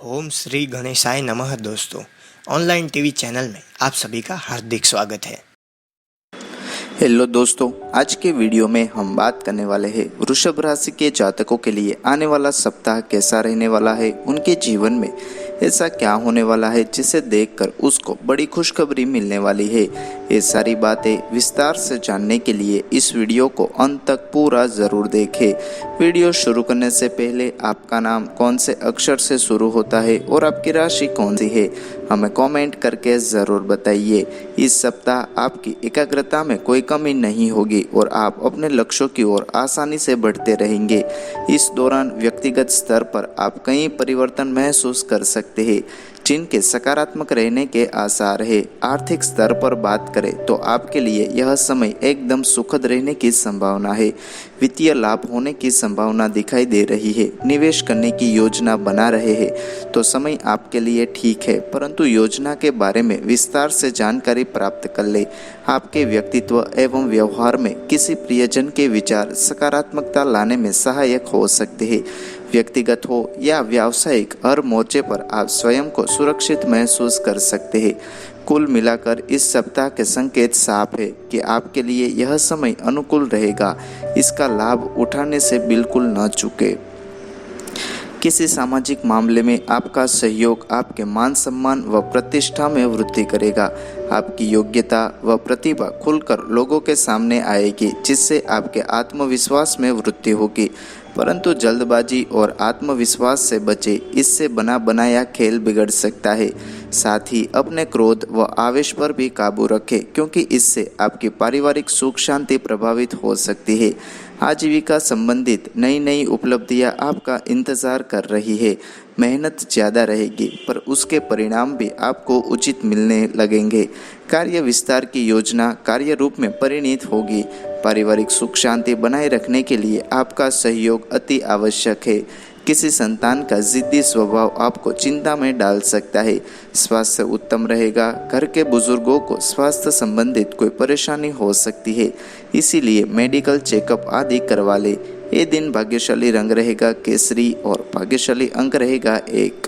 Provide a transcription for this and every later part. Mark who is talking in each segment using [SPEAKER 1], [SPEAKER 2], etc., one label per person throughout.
[SPEAKER 1] ओम श्री गणेशाय नमः। दोस्तों, ऑनलाइन टीवी चैनल में आप सभी का हार्दिक स्वागत है।
[SPEAKER 2] हेलो दोस्तों, आज के वीडियो में हम बात करने वाले हैं वृषभ राशि के जातकों के लिए आने वाला सप्ताह कैसा रहने वाला है। उनके जीवन में ऐसा क्या होने वाला है जिसे देखकर उसको बड़ी खुशखबरी मिलने वाली है। ये सारी बातें विस्तार से जानने के लिए इस वीडियो को अंत तक पूरा ज़रूर देखें। वीडियो शुरू करने से पहले आपका नाम कौन से अक्षर से शुरू होता है और आपकी राशि कौन सी है, हमें कमेंट करके ज़रूर बताइए। इस सप्ताह आपकी एकाग्रता में कोई कमी नहीं होगी और आप अपने लक्ष्यों की ओर आसानी से बढ़ते रहेंगे। इस दौरान व्यक्तिगत स्तर पर आप कई परिवर्तन महसूस कर सकते हैं जिनके सकारात्मक रहने के आसार है। आर्थिक स्तर पर बात करें तो आपके लिए यह समय एकदम सुखद रहने की संभावना है। वित्तीय लाभ होने की संभावना दिखाई दे रही है। निवेश करने की योजना बना रहे हैं तो समय आपके लिए ठीक है, परंतु योजना के बारे में विस्तार से जानकारी प्राप्त कर ले। आपके व्यक्तित्व एवं व्यवहार में किसी प्रियजन के विचार सकारात्मकता लाने में सहायक हो सकते हैं। व्यक्तिगत हो या व्यावसायिक, हर मोर्चे पर आप स्वयं को सुरक्षित महसूस कर सकते हैं। कुल मिलाकर इस सप्ताह के संकेत साफ है कि आपके लिए यह समय अनुकूल रहेगा। इसका लाभ उठाने से बिल्कुल न चूके। किसी सामाजिक मामले में आपका सहयोग आपके मान सम्मान व प्रतिष्ठा में वृद्धि करेगा। आपकी योग्यता व प्रतिभा खुलकर लोगों के सामने आएगी, जिससे आपके आत्मविश्वास में वृद्धि होगी। परंतु जल्दबाजी और आत्मविश्वास से बचे, इससे बना बनाया खेल बिगड़ सकता है। साथ ही अपने क्रोध व आवेश पर भी काबू रखें, क्योंकि इससे आपकी पारिवारिक सुख शांति प्रभावित हो सकती है। आजीविका संबंधित नई नई उपलब्धियां आपका इंतजार कर रही है। मेहनत ज़्यादा रहेगी पर उसके परिणाम भी आपको उचित मिलने लगेंगे। कार्य विस्तार की योजना कार्य रूप में परिणित होगी। पारिवारिक सुख शांति बनाए रखने के लिए आपका सहयोग अति आवश्यक है। किसी संतान का जिद्दी स्वभाव आपको चिंता में डाल सकता है। स्वास्थ्य उत्तम रहेगा। घर के बुजुर्गों को स्वास्थ्य संबंधित कोई परेशानी हो सकती है, इसीलिए मेडिकल चेकअप आदि करवा ले। ये दिन भाग्यशाली रंग रहेगा केसरी और भाग्यशाली अंक रहेगा 1।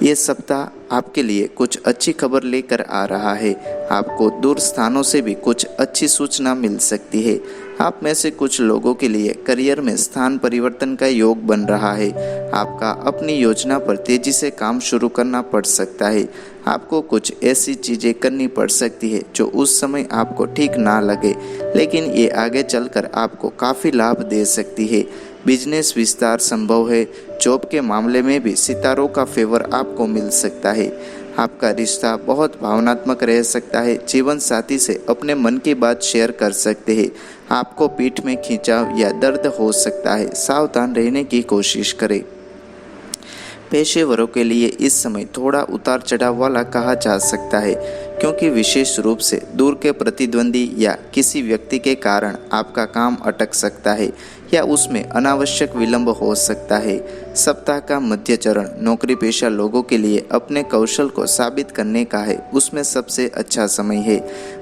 [SPEAKER 2] ये सप्ताह आपके लिए कुछ अच्छी खबर लेकर आ रहा है। आपको दूर स्थानों से भी कुछ अच्छी सूचना मिल सकती है। आप में से कुछ लोगों के लिए करियर में स्थान परिवर्तन का योग बन रहा है। आपका अपनी योजना पर तेजी से काम शुरू करना पड़ सकता है। आपको कुछ ऐसी चीज़ें करनी पड़ सकती है जो उस समय आपको ठीक ना लगे, लेकिन ये आगे चलकर आपको काफ़ी लाभ दे सकती है। बिजनेस विस्तार संभव है। जॉब के मामले में भी सितारों का फेवर आपको मिल सकता है। आपका रिश्ता बहुत भावनात्मक रह सकता है। जीवन साथी से अपने मन की बात शेयर कर सकते हैं। आपको पीठ में खिंचाव या दर्द हो सकता है। सावधान रहने की कोशिश करें। पेशेवरों के लिए इस समय थोड़ा उतार चढ़ाव वाला कहा जा सकता है, क्योंकि विशेष रूप से दूर के प्रतिद्वंदी या किसी व्यक्ति के कारण आपका काम अटक सकता है या उसमें अनावश्यक विलंब हो सकता है। सप्ताह का मध्य चरण नौकरी पेशा लोगों के लिए अपने कौशल को साबित करने का है। उसमें सबसे अच्छा समय है।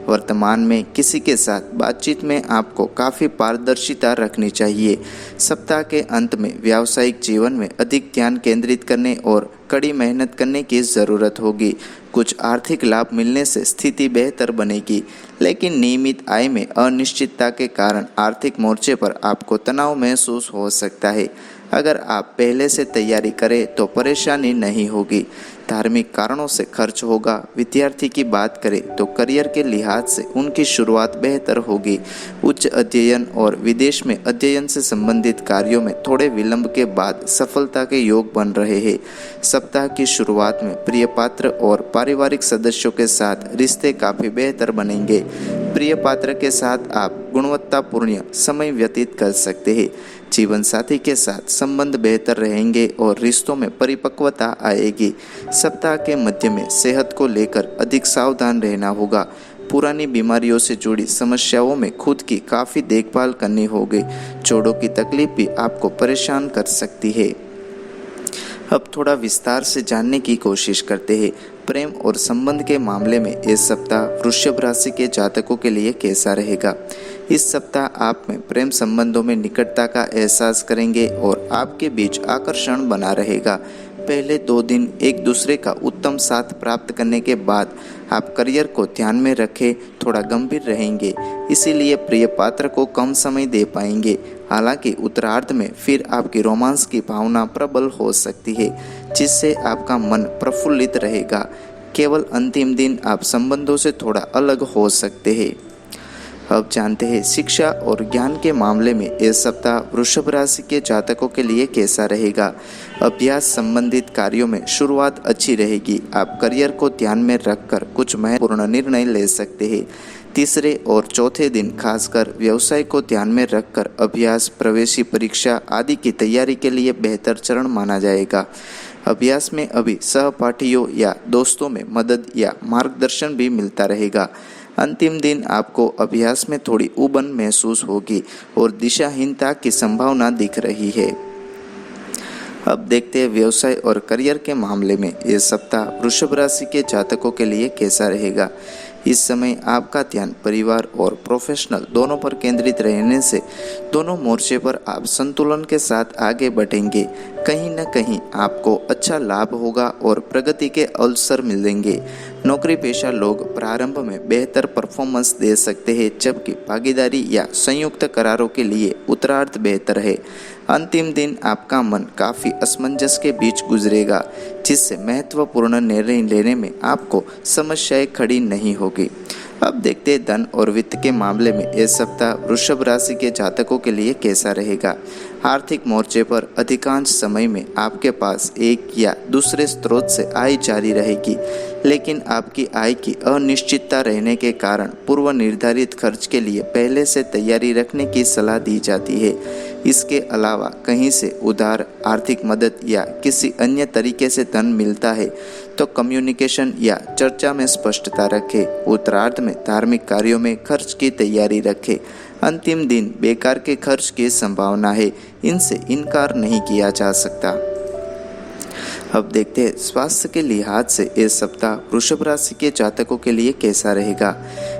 [SPEAKER 2] वर्तमान में किसी के साथ बातचीत में आपको काफ़ी पारदर्शिता रखनी चाहिए। सप्ताह के अंत में व्यावसायिक जीवन में अधिक ध्यान केंद्रित करने और कड़ी मेहनत करने की ज़रूरत होगी। कुछ आर्थिक लाभ मिलने से स्थिति बेहतर बनेगी, लेकिन नियमित आय में अनिश्चितता के कारण आर्थिक मोर्चे पर आपको तनाव महसूस हो सकता है। अगर आप पहले से तैयारी करें तो परेशानी नहीं होगी। धार्मिक कारणों से खर्च होगा। विद्यार्थी की बात करें तो करियर के लिहाज से उनकी शुरुआत बेहतर होगी। उच्च अध्ययन और विदेश में अध्ययन से संबंधित कार्यों में थोड़े विलंब के बाद सफलता के योग बन रहे हैं। सप्ताह की शुरुआत में प्रिय पात्र और पारिवारिक सदस्यों के साथ रिश्ते काफ़ी बेहतर बनेंगे। प्रिय पात्र के साथ आप गुणवत्तापूर्ण समय व्यतीत कर सकते हैं। जीवन साथी के साथ संबंध बेहतर रहेंगे और रिश्तों में परिपक्वता आएगी। सप्ताह के मध्य में सेहत को लेकर अधिक सावधान रहना होगा। पुरानी बीमारियों से जुड़ी समस्याओं में खुद की काफ़ी देखभाल करनी होगी। जोड़ों की तकलीफ भी आपको परेशान कर सकती है। अब थोड़ा विस्तार से जानने की कोशिश करते हैं। प्रेम और संबंध के मामले में इस सप्ताह वृषभ राशि के जातकों के लिए कैसा रहेगा। इस सप्ताह आप में प्रेम संबंधों में निकटता का एहसास करेंगे और आपके बीच आकर्षण बना रहेगा। पहले 2 दिन एक दूसरे का उत्तम साथ प्राप्त करने के बाद आप करियर को ध्यान में रखें, थोड़ा गंभीर रहेंगे, इसीलिए प्रिय पात्र को कम समय दे पाएंगे। हालांकि उत्तरार्ध में फिर आपकी रोमांस की भावना प्रबल हो सकती है, जिससे आपका मन प्रफुल्लित रहेगा। केवल अंतिम दिन आप संबंधों से थोड़ा अलग हो सकते हैं। अब जानते हैं शिक्षा और ज्ञान के मामले में यह सप्ताह वृषभ राशि के जातकों के लिए कैसा रहेगा। अभ्यास संबंधित कार्यों में शुरुआत अच्छी रहेगी। आप करियर को ध्यान में रखकर कुछ महत्वपूर्ण निर्णय ले सकते हैं। तीसरे और चौथे दिन खासकर व्यवसाय को ध्यान में रखकर अभ्यास, प्रवेशी परीक्षा आदि की तैयारी के लिए बेहतर चरण माना जाएगा। अभ्यास में अभी सहपाठियों या दोस्तों में मदद या मार्गदर्शन भी मिलता रहेगा। अंतिम दिन आपको अभ्यास में थोड़ी उबन महसूस होगी और दिशाहीनता की संभावना दिख रही है। अब देखते हैं व्यवसाय और करियर के मामले में यह सप्ताह वृषभ राशि के जातकों के लिए कैसा रहेगा। इस समय आपका ध्यान परिवार और प्रोफेशनल दोनों पर केंद्रित रहने से दोनों मोर्चे पर आप संतुलन के साथ आगे बढ़ेंगे। कहीं न कहीं आपको अच्छा लाभ होगा और प्रगति के अवसर मिलेंगे। नौकरी पेशा लोग प्रारंभ में बेहतर परफॉर्मेंस दे सकते हैं, जबकि भागीदारी या संयुक्त करारों के लिए उत्तरार्ध बेहतर है। अंतिम दिन आपका मन काफ़ी असमंजस के बीच गुजरेगा, जिससे महत्वपूर्ण निर्णय लेने में आपको समस्याएं खड़ी नहीं होगी। अब देखते हैं धन और वित्त के मामले में यह सप्ताह वृषभ राशि के जातकों के लिए कैसा रहेगा। आर्थिक मोर्चे पर अधिकांश समय में आपके पास एक या दूसरे स्रोत से आय जारी रहेगी, लेकिन आपकी आय की अनिश्चितता रहने के कारण पूर्व निर्धारित खर्च के लिए पहले से तैयारी रखने की सलाह दी जाती है। इसके अलावा कहीं से उधार, आर्थिक मदद या किसी अन्य तरीके से धन मिलता है तो कम्युनिकेशन या चर्चा में स्पष्टता रखें। उत्तरार्ध में धार्मिक कार्यों में खर्च की तैयारी रखें। अंतिम दिन बेकार के खर्च की संभावना है, इनसे इनकार नहीं किया जा सकता। अब देखते हैं स्वास्थ्य के लिहाज से इस सप्ताह वृषभ राशि के जातकों के लिए कैसा रहेगा।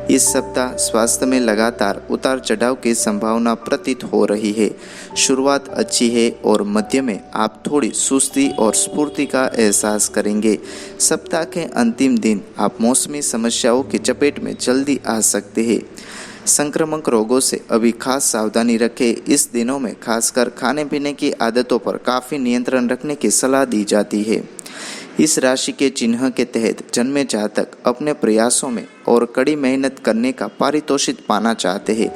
[SPEAKER 2] इस सप्ताह स्वास्थ्य में लगातार उतार चढ़ाव की संभावना प्रतीत हो रही है। शुरुआत अच्छी है और मध्य में आप थोड़ी सुस्ती और स्फूर्ति का एहसास करेंगे। सप्ताह के अंतिम दिन आप मौसमी समस्याओं की चपेट में जल्दी आ सकते हैं। संक्रामक रोगों से अभी खास सावधानी रखें। इस दिनों में खासकर खाने पीने की आदतों पर काफ़ी नियंत्रण रखने की सलाह दी जाती है। इस राशि के चिन्ह के तहत जन्मे जातक अपने प्रयासों में और कड़ी मेहनत करने का पारितोषिक पाना चाहते हैं।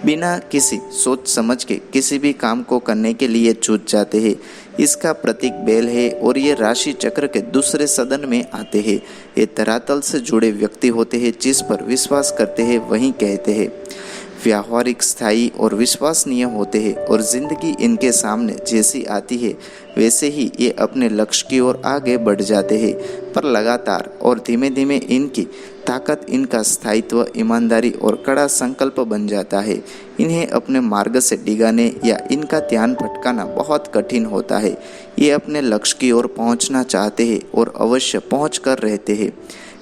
[SPEAKER 2] बिना किसी सोच समझ के किसी भी काम को करने के लिए जूझ जाते हैं। इसका प्रतीक बैल है और ये राशि चक्र के दूसरे सदन में आते हैं। ये धरातल से जुड़े व्यक्ति होते हैं, जिस पर विश्वास करते हैं वही कहते हैं। व्यावहारिक, स्थायी और विश्वसनीय होते हैं और जिंदगी इनके सामने जैसी आती है वैसे ही ये अपने लक्ष्य की ओर आगे बढ़ जाते हैं। पर लगातार और धीमे धीमे इनकी ताकत, इनका स्थायित्व, ईमानदारी और कड़ा संकल्प बन जाता है। इन्हें अपने मार्ग से डिगाने या इनका ध्यान भटकाना बहुत कठिन होता है। ये अपने लक्ष्य की ओर पहुंचना चाहते हैं और अवश्य पहुंच कर रहते हैं।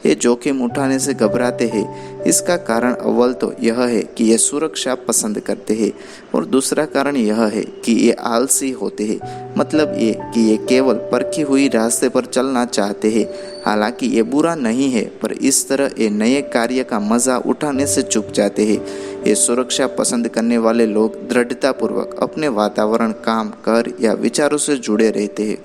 [SPEAKER 2] ये जोखिम उठाने से घबराते हैं। इसका कारण अव्वल तो यह है कि ये सुरक्षा पसंद करते हैं और दूसरा कारण यह है कि ये आलसी होते हैं। मतलब ये कि ये केवल परखी हुई रास्ते पर चलना चाहते हैं। हालांकि ये बुरा नहीं है, पर इस तरह ये नए कार्य का मजा उठाने से चूक जाते हैं। ये सुरक्षा पसंद करने वाले लोग दृढ़तापूर्वक अपने वातावरण, काम, घर या विचारों से जुड़े रहते हैं।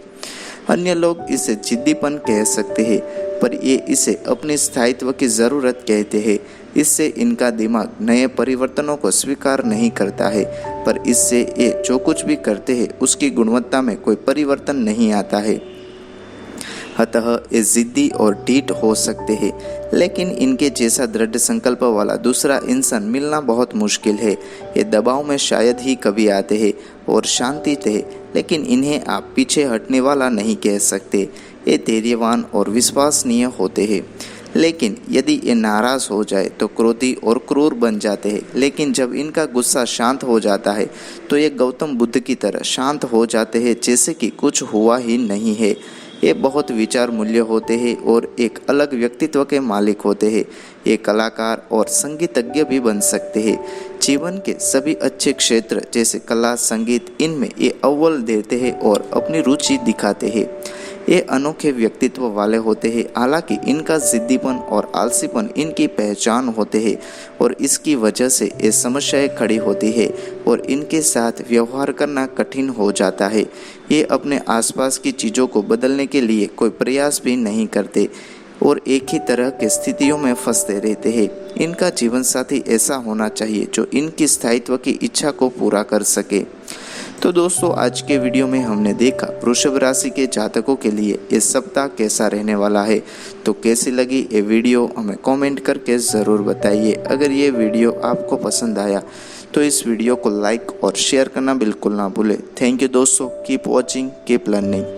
[SPEAKER 2] अन्य लोग इसे जिद्दीपन कह सकते हैं, पर ये इसे अपने स्थायित्व की ज़रूरत कहते हैं। इससे इनका दिमाग नए परिवर्तनों को स्वीकार नहीं करता है, पर इससे ये जो कुछ भी करते हैं उसकी गुणवत्ता में कोई परिवर्तन नहीं आता है। अतः ये जिद्दी और ढीठ हो सकते हैं, लेकिन इनके जैसा दृढ़ संकल्प वाला दूसरा इंसान मिलना बहुत मुश्किल है। ये दबाव में शायद ही कभी आते हैं और शांति थे, लेकिन इन्हें आप पीछे हटने वाला नहीं कह सकते। ये धैर्यवान और विश्वसनीय होते हैं, लेकिन यदि ये नाराज़ हो जाए तो क्रोधी और क्रूर बन जाते हैं। लेकिन जब इनका गुस्सा शांत हो जाता है तो ये गौतम बुद्ध की तरह शांत हो जाते हैं, जैसे कि कुछ हुआ ही नहीं है। ये बहुत विचार मूल्य होते हैं और एक अलग व्यक्तित्व के मालिक होते हैं। ये कलाकार और संगीतज्ञ भी बन सकते हैं। जीवन के सभी अच्छे क्षेत्र जैसे कला, संगीत, इनमें ये अव्वल देते हैं और अपनी रुचि दिखाते हैं। ये अनोखे व्यक्तित्व वाले होते हैं। हालांकि इनका जिद्दीपन और आलसीपन इनकी पहचान होते हैं और इसकी वजह से ये समस्याएं खड़ी होती है और इनके साथ व्यवहार करना कठिन हो जाता है। ये अपने आसपास की चीज़ों को बदलने के लिए कोई प्रयास भी नहीं करते और एक ही तरह की स्थितियों में फंसते रहते हैं। इनका जीवन साथी ऐसा होना चाहिए जो इनकी स्थायित्व की इच्छा को पूरा कर सके। तो दोस्तों, आज के वीडियो में हमने देखा वृषभ राशि के जातकों के लिए इस सप्ताह कैसा रहने वाला है। तो कैसी लगी ये वीडियो हमें कमेंट करके ज़रूर बताइए। अगर ये वीडियो आपको पसंद आया तो इस वीडियो को लाइक और शेयर करना बिल्कुल ना भूलें। थैंक यू दोस्तों, कीप वॉचिंग, कीप लर्निंग।